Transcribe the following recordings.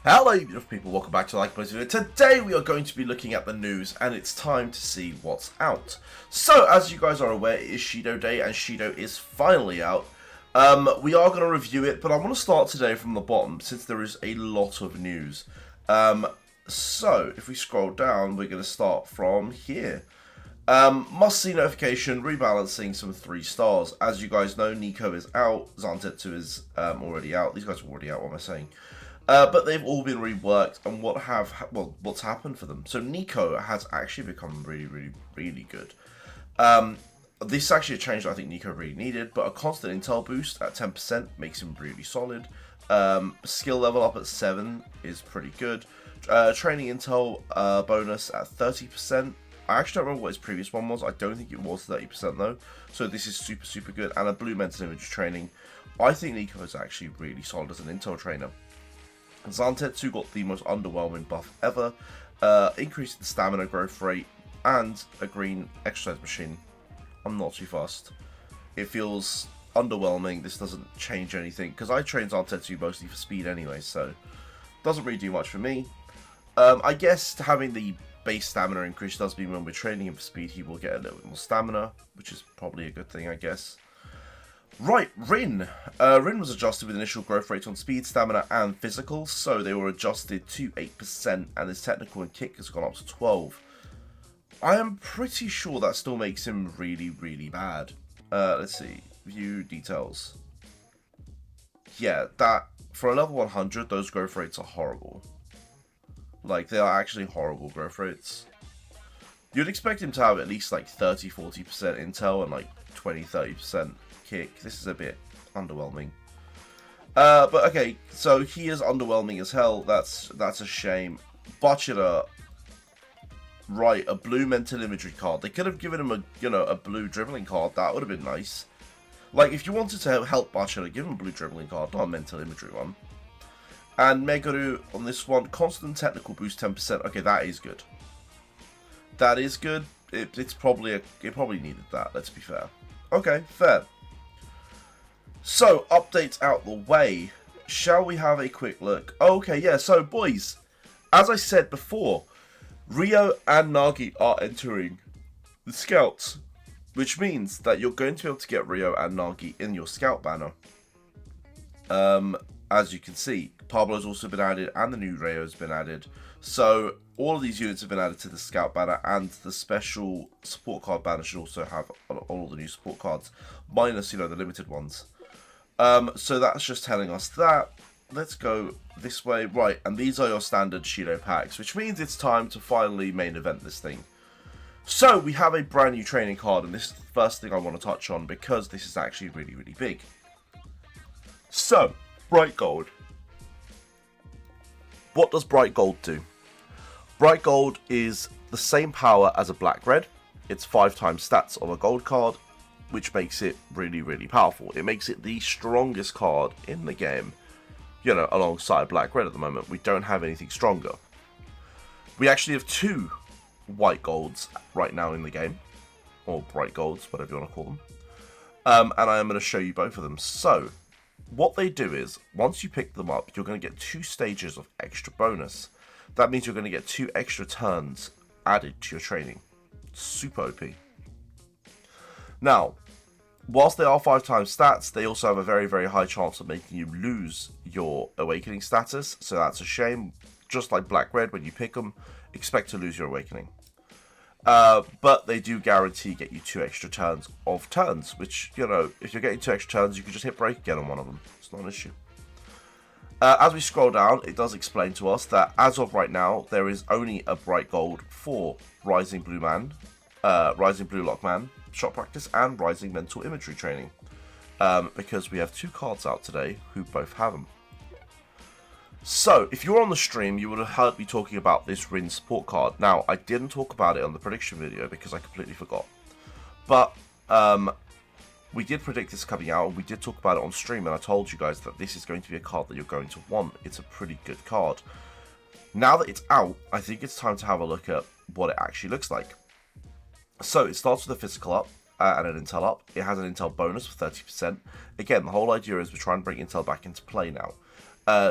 Hello beautiful people, welcome back to Like Video. Today we are going to be looking at the news and it's time to see what's out. So as you guys are aware, it is Shidou Day and Shidou is finally out. We are going to review it, but I want to start today from the bottom since there is a lot of news. So if we scroll down, we're going to start from here. Must see notification, rebalancing some 3 stars. As you guys know, Nico is out, Zantetsu is already out. These guys are already out, what am I saying? But they've all been reworked, and what's happened for them? So Nico has actually become really good. This is actually a change that I think Nico really needed, but a constant intel boost at 10% makes him really solid. Skill level up at 7 is pretty good. Training intel bonus at 30%. I actually don't remember what his previous one was. I don't think it was 30% though. So this is super good. And a blue mental image training. I think Nico is actually really solid as an intel trainer. Zantetsu got the most underwhelming buff ever, increased the stamina growth rate, and a green exercise machine. I'm not too fussed. It feels underwhelming. This doesn't change anything, because I train Zantetsu mostly for speed anyway, so it doesn't really do much for me. I guess having the base stamina increase does mean when we're training him for speed, he will get a little bit more stamina, which is probably a good thing, I guess. Right, Rin. Rin was adjusted with initial growth rates on speed, stamina, and physical, so they were adjusted to 8%, and his technical and kick has gone up to 12. I am pretty sure that still makes him really bad. Let's see. View details. Yeah, that for a level 100, those growth rates are horrible. Like, they are actually horrible growth rates. You'd expect him to have at least like 30-40% intel and like 20-30% kick. This is a bit underwhelming. But okay, so he is underwhelming as hell. That's a shame. Butcher, right, a blue mental imagery card. They could have given him a blue dribbling card. That would have been nice. Like, if you wanted to help Butcher, give him a blue dribbling card, not a mental imagery one. And Megaru on this one, constant technical boost 10%. Okay, that is good. That is good. It probably needed that, let's be fair. Okay, fair. So, updates out the way. Shall we have a quick look? Okay, yeah, so boys, as I said before, Rio and Nagi are entering the Scouts, which means that you're going to be able to get Rio and Nagi in your Scout banner. As you can see, Pablo's also been added, and the new Rio has been added. So, all of these units have been added to the Scout banner, and the special support card banner should also have all the new support cards, minus, the limited ones. So that's just telling us that. Let's go this way. Right, and these are your standard Shidou packs, which means it's time to finally main event this thing. So, we have a brand new training card, and this is the first thing I want to touch on, because this is actually really big. So, Bright Gold. What does Bright Gold do? Bright Gold is the same power as a Black Red. It's 5 times stats of a gold card, which makes it really powerful. It makes it the strongest card in the game, alongside Black Red at the moment. We don't have anything stronger. We actually have 2 white golds right now in the game, or bright golds, whatever you want to call them. And I am going to show you both of them. So, what they do is, once you pick them up, you're going to get 2 stages of extra bonus. That means you're going to get 2 extra turns added to your training. Super OP. Now, whilst they are 5 times stats, they also have a very high chance of making you lose your awakening status. So that's a shame. Just like Black Red, when you pick them, expect to lose your awakening. But they do guarantee get you 2 extra turns, which, if you're getting 2 extra turns, you can just hit break again on one of them. It's not an issue. As we scroll down, it does explain to us that as of right now, there is only a bright gold for Rising Blue Lock Man, Shot Practice, and Rising Mental Imagery Training. Because we have 2 cards out today who both have them. So, if you were on the stream, you would have heard me talking about this Rin support card. Now, I didn't talk about it on the prediction video because I completely forgot. But, we did predict this coming out, and we did talk about it on stream, and I told you guys that this is going to be a card that you're going to want. It's a pretty good card. Now that it's out, I think it's time to have a look at what it actually looks like. So, it starts with a physical up and an intel up. It has an intel bonus of 30%. Again, the whole idea is we're trying to bring intel back into play now.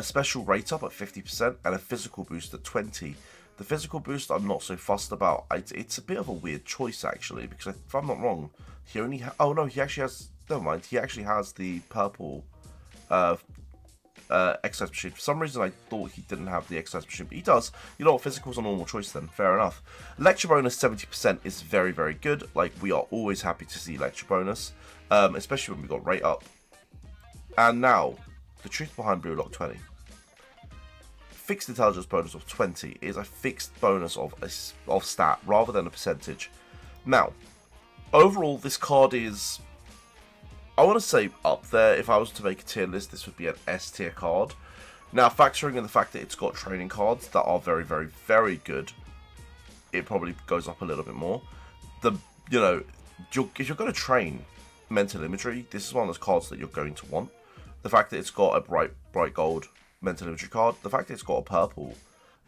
Special rate up at 50%, and a physical boost at 20%. The physical boost I'm not so fussed about. It's a bit of a weird choice, actually, because if I'm not wrong, he only oh no, he actually has, never mind, he actually has the purple exercise machine. For some reason I thought he didn't have the exercise machine, but he does. You know what, physical's a normal choice then, fair enough. Lecture bonus 70% is very, very good. Like, we are always happy to see lecture bonus, especially when we got rate up. And now, the truth behind Blue Lock 20. Fixed intelligence bonus of 20 is a fixed bonus of stat rather than a percentage. Now, overall, this card is, I want to say, up there. If I was to make a tier list, this would be an S tier card. Now, factoring in the fact that it's got training cards that are very, very, very good, it probably goes up a little bit more. If you're going to train mental imagery, this is one of those cards that you're going to want. The fact that it's got a bright gold mental imagery card, the fact that it's got a purple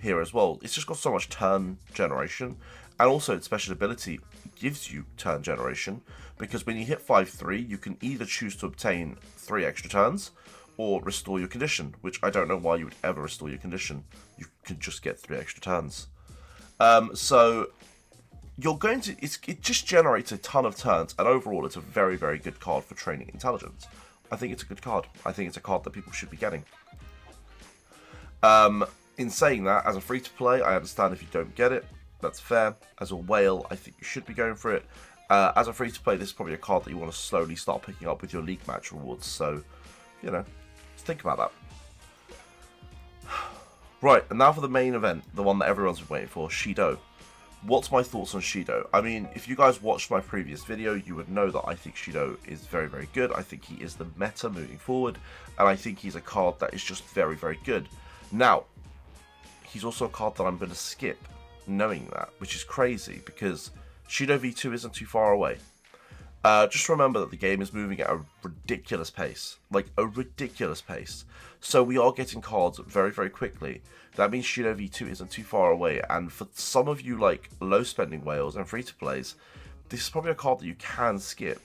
here as well, it's just got so much turn generation, and also its special ability gives you turn generation, because when you hit 5-3, you can either choose to obtain 3 extra turns or restore your condition, which I don't know why you would ever restore your condition. You can just get 3 extra turns. So you're going to, it just generates a ton of turns, and overall it's a very, very good card for training intelligence. I think it's a good card. I think it's a card that people should be getting. In saying that, as a free-to-play, I understand if you don't get it. That's fair. As a whale, I think you should be going for it. As a free-to-play, this is probably a card that you want to slowly start picking up with your league match rewards. So, you know, just think about that. Right, and now for the main event, the one that everyone's been waiting for, Shidou. What's my thoughts on Shidou? I mean, if you guys watched my previous video, you would know that I think Shidou is very, very good. I think he is the meta moving forward, and I think he's a card that is just very, very good. Now, he's also a card that I'm going to skip, knowing that, which is crazy, because Shidou V2 isn't too far away. Just remember that the game is moving at a ridiculous pace, like a ridiculous pace. So we are getting cards very, very quickly. That means Shidou V2 isn't too far away, and for some of you like low spending whales and free-to-plays, this is probably a card that you can skip,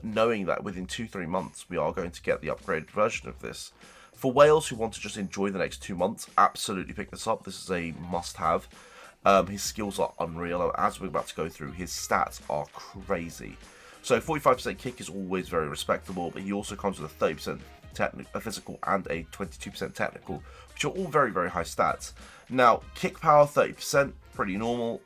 knowing that within 2-3 months we are going to get the upgraded version of this. For whales who want to just enjoy the next 2 months, absolutely pick this up. This is a must-have. His skills are unreal, and as we're about to go through, his stats are crazy. So 45% kick is always very respectable, but he also comes with a 30% physical and a 22% technical, which are all very, very high stats. Now, kick power 30%, pretty normal.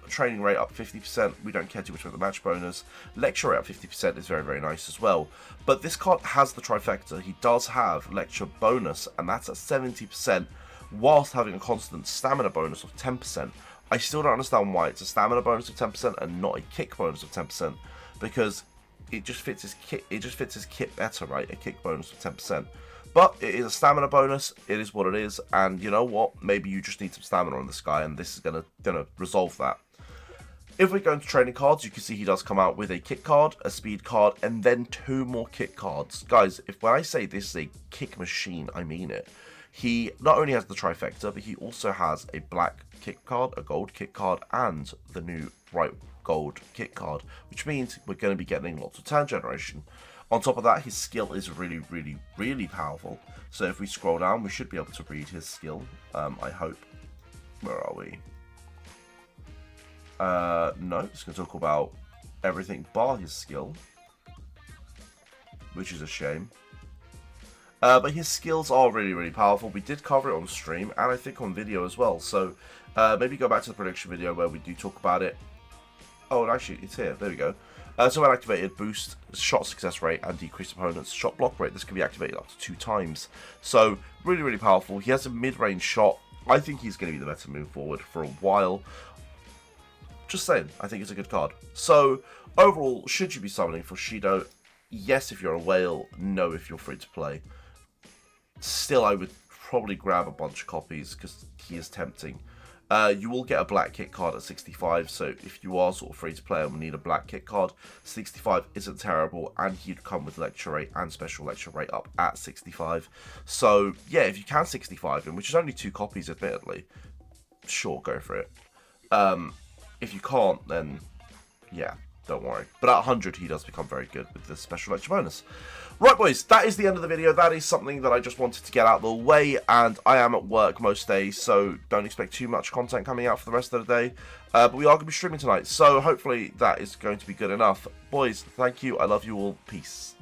Training rate up 50%, we don't care too much about the match bonus. Lecture rate up 50% is very, very nice as well. But this card has the trifecta. He does have lecture bonus, and that's at 70%, whilst having a constant stamina bonus of 10%. I still don't understand why it's a stamina bonus of 10% and not a kick bonus of 10%, because it just fits his kit. It just fits his kit better, right? A kick bonus of 10%. But it is a stamina bonus. It is what it is, and you know what? Maybe you just need some stamina on this guy, and this is gonna resolve that. If we go into training cards, you can see he does come out with a kick card, a speed card, and then 2 more kick cards. Guys, when I say this is a kick machine, I mean it. He not only has the trifecta, but he also has a black kick card, a gold kick card, and the new bright gold kick card, which means we're going to be getting lots of turn generation. On top of that, his skill is really, really, really powerful. So if we scroll down, we should be able to read his skill, I hope. Where are we? No, it's going to talk about everything bar his skill, which is a shame. But his skills are really, really powerful. We did cover it on stream, and I think on video as well. So maybe go back to the prediction video where we do talk about it. Oh, and actually, it's here. There we go. So when activated, boost shot success rate and decrease opponent's shot block rate. This can be activated up to 2 times. So really, really powerful. He has a mid-range shot. I think he's going to be the meta move forward for a while. Just saying, I think it's a good card. So overall, should you be summoning for Shidou? Yes, if you're a whale. No, if you're free to play. Still, I would probably grab a bunch of copies because he is tempting. You will get a black kit card at 65, so if you are sort of free to play and need a black kit card, 65 isn't terrible, and he'd come with lecture rate and special lecture rate up at 65. So yeah, if you can 65 him, which is only 2 copies admittedly, sure, go for it. If you can't, then yeah, don't worry. But at 100, he does become very good with the special lecture bonus. Right, boys, that is the end of the video. That is something that I just wanted to get out of the way, and I am at work most days, so don't expect too much content coming out for the rest of the day. But we are going to be streaming tonight, so hopefully that is going to be good enough. Boys, thank you. I love you all. Peace.